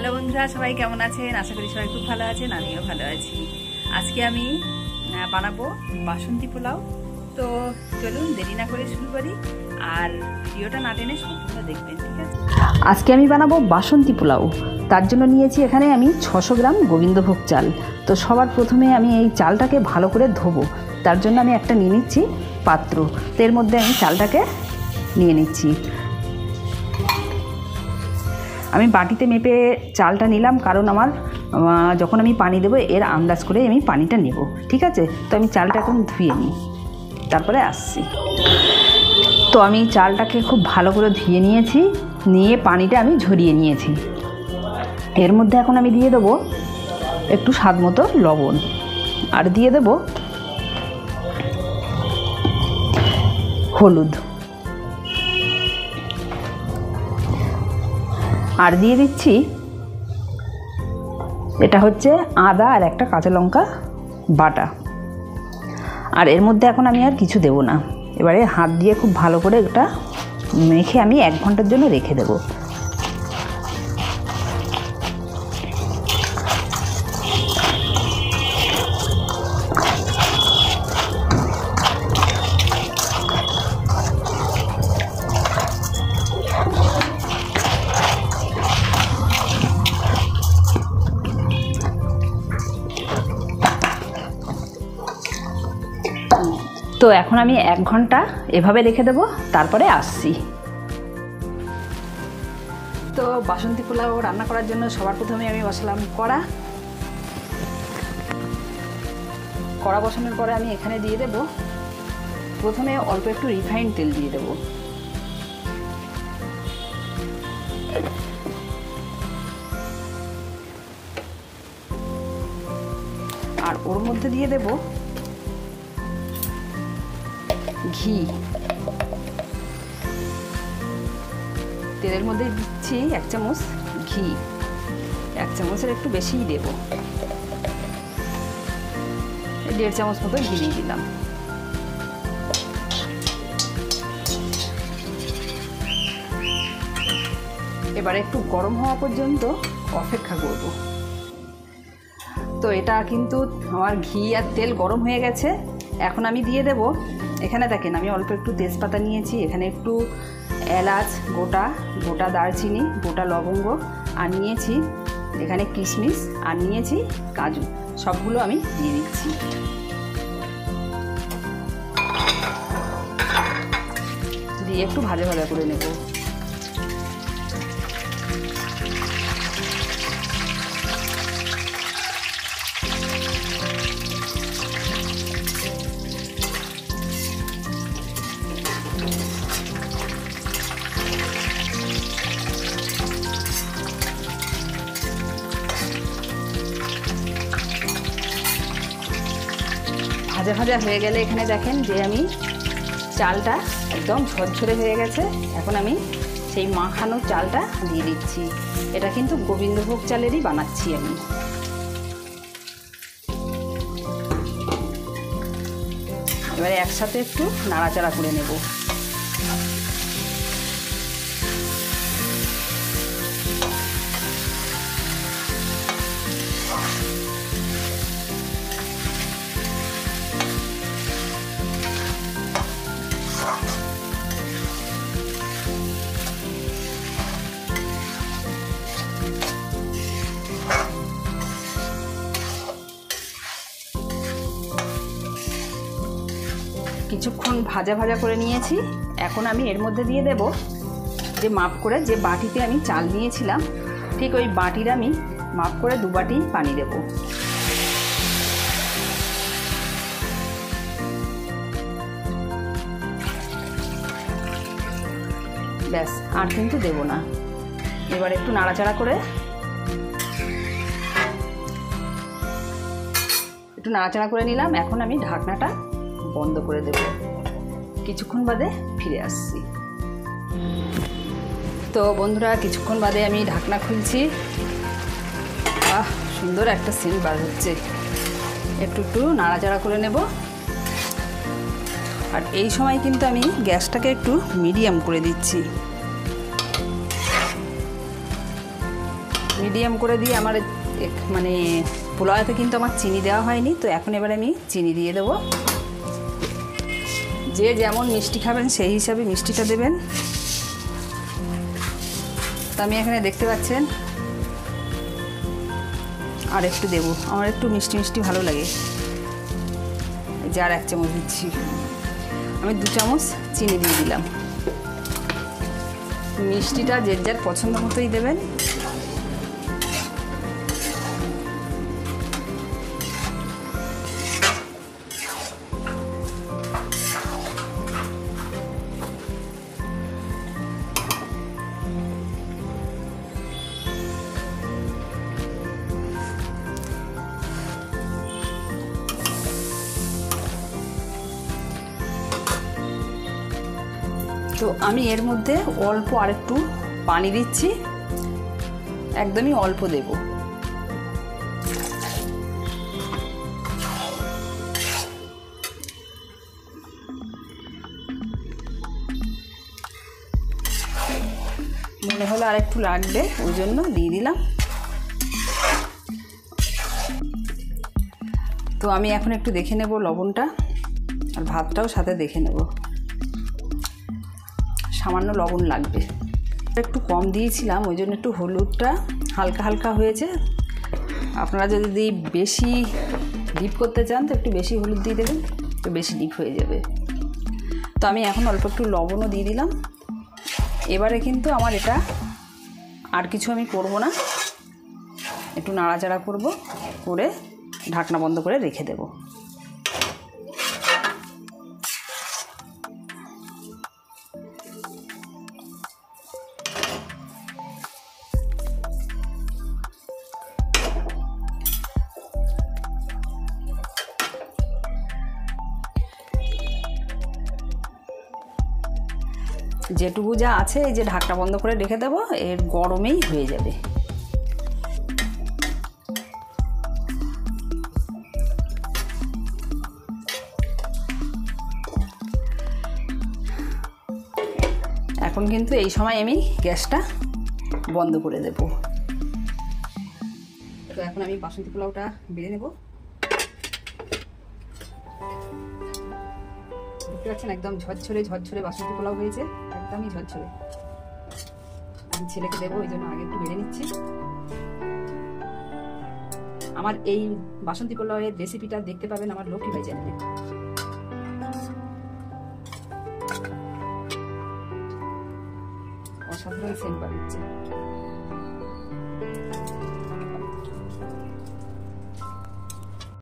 Hello বন্ধুরা, সবাই কেমন আছেন? আশা করি সবাই খুব ভালো আছেন, আমিও ভালো আছি। আজকে আমি বানাবো বাসন্তী পোলাও। তো চলুন দেরি না করে শুরু করি, আর ভিডিওটা না টেনে সম্পূর্ণ দেখবেন, ঠিক আছে? আজকে আমি বানাবো বাসন্তী পোলাও। তার জন্য নিয়েছি এখানে আমি 600 গ্রাম গোবিন্দভোগ চাল। তো সবার প্রথমে আমি এই চালটাকে ভালো করে ধোবো। তার জন্য আমি একটা নিয়ে নিচ্ছি পাত্র। তো এর মধ্যে আমি চালটাকে নিয়ে নিচ্ছি। আমি বাটিতে মেপে চালটা নিলাম, কারণ আমার যখন আমি পানি দেবো এর আন্দাজ করে আমি পানিটা নেব, ঠিক আছে? তো আমি চালটা এখন ধুয়ে নিই, তারপরে আসছি। তো আমি চালটাকে খুব ভালো করে ধুয়ে নিয়েছি, নিয়ে পানিটা আমি ঝরিয়ে নিয়েছি। এর মধ্যে এখন আমি দিয়ে দেবো একটু স্বাদ মতো লবণ, আর দিয়ে দেবো হলুদ, আর দিয়ে দিচ্ছি এটা হচ্ছে আদা আর একটা কাঁচা লঙ্কা বাটা। আর এর মধ্যে এখন আমি আর কিছু দেব না। এবারে হাত দিয়ে খুব ভালো করে এটা মেখে আমি 1 ঘন্টার জন্য রেখে দেবো। তো এখন আমি 1 ঘন্টা এভাবে রেখে দেবো, তারপরে আসছি। তো বাসন্তী পোলাও রান্না করার জন্য সবার প্রথমে আমি বসালাম কড়া বসানোর পরে আমি এখানে দিয়ে দেব প্রথমে অল্প একটু রিফাইন্ড তেল দিয়ে দেব। আর ওর মধ্যে দিয়ে দেব ঘি। তেলের মধ্যে দিচ্ছি 1 চামচ ঘি, 1 চামচের একটু বেশিই দেব, 1.5 চামচ মতো ঘি দিয়ে দিলাম। এবারে একটু গরম হওয়া পর্যন্ত অপেক্ষা করব। তো এটা কিন্তু আমার ঘি আর তেল গরম হয়ে গেছে। এখন আমি দিয়ে দেব, এখানে দেখেন আমি অল্প একটু তেজপাতা নিয়েছি, এখানে একটু এলাচ গোটা, গোটা দারচিনি, গোটা লবঙ্গ, আর নিয়েছি এখানে কিশমিশ, আর নিয়েছি কাজু। সবগুলো আমি দিয়ে দিচ্ছি। দিয়ে একটু ভাজা ভাজা করে নেব। ভাজা ভাজা হয়ে গেলে এখানে দেখেন যে আমি চালটা একদম ঝরঝরে হয়ে গেছে। এখন আমি সেই মাখানো চালটা দিয়ে দিচ্ছি। এটা কিন্তু গোবিন্দভোগ চালেরই বানাচ্ছি আমি। এবারে একসাথে একটু নাড়াচাড়া করে নেব। কিছুক্ষণ ভাজা ভাজা করে নিয়েছি। এখন আমি এর মধ্যে দিয়ে দেব যে মাপ করে যে বাটিতে আমি চাল নিয়েছিলাম, ঠিক ওই বাটির আমি মাপ করে 2 বাটি পানি দেব। ব্যাস, আর কিন্তু দেব না। এবার একটু নাড়াচাড়া করে নিলাম। এখন আমি ঢাকনাটা বন্ধ করে দেব। কিছুক্ষণ বাদে ফিরে আসছি। তো বন্ধুরা, কিছুক্ষণ বাদে আমি ঢাকনা খুলছি। সুন্দর একটা সেন্ট বার হচ্ছে। একটু নাড়াচাড়া করে নেব। আর এই সময় কিন্তু আমি গ্যাসটাকে একটু মিডিয়াম করে দিচ্ছি। মিডিয়াম করে দিয়ে আমার মানে পোলাওতে কিন্তু আমার চিনি দেওয়া হয়নি, তো এখন এবার আমি চিনি দিয়ে দেবো। যে যেমন মিষ্টি খাবেন সেই হিসাবে মিষ্টিটা দেবেন। তো আমি এখানে দেখতে পাচ্ছেন আর একটু দেবো, আমার একটু মিষ্টি মিষ্টি ভালো লাগে, যার 1 চামচ দিচ্ছি। আমি 2 চামচ চিনি দিয়ে দিলাম। মিষ্টিটা যে যার পছন্দ মতোই দেবেন। তো আমি এর মধ্যে অল্প আরেকটু পানি দিচ্ছি, একদমই অল্প দেব। মনে হলো আরেকটু লাগবে, ওই জন্য দিয়ে দিলাম। তো আমি এখন একটু দেখে নেব লবণটা, আর ভাতটাও সাথে দেখে নেব। সামান্য লবণ লাগবে, একটু কম দিয়েছিলাম, ওই জন্য একটু হলুদটা হালকা হালকা হয়েছে। আপনারা যদি বেশি ডিপ করতে চান তো একটু বেশি হলুদ দিয়ে দেবেন, একটু বেশি ডিপ হয়ে যাবে। তো আমি এখন অল্প একটু লবণও দিয়ে দিলাম। এবারে কিন্তু আমার এটা আর কিছু আমি করব না, একটু নাড়াচাড়া করব, করে ঢাকনা বন্ধ করে রেখে দেব। যেটুকু যা আছে এই যে ঢাকনা বন্ধ করে রেখে দেবো, এর গরমেই হয়ে যাবে। এখন কিন্তু এই সময় আমি গ্যাসটা বন্ধ করে দেব। তো এখন আমি বাসন্তী পোলাওটা বেড়ে নেব। দেখতে পাচ্ছেন একদম ঝরঝরে ঝরঝরে বাসন্তী পোলাও হয়েছে, একদমই ঝরঝরে। আমি ছেলেকে দেবো, ওই জন্য আগে একটু বেড়ে নিচ্ছি। আমার এই বাসন্তী পোলাওয়ের রেসিপিটা দেখতে পাবেন আমার লক্ষ্মী ভাই চ্যানেলে। অসাধারণ সেন্ট বাড়ছে।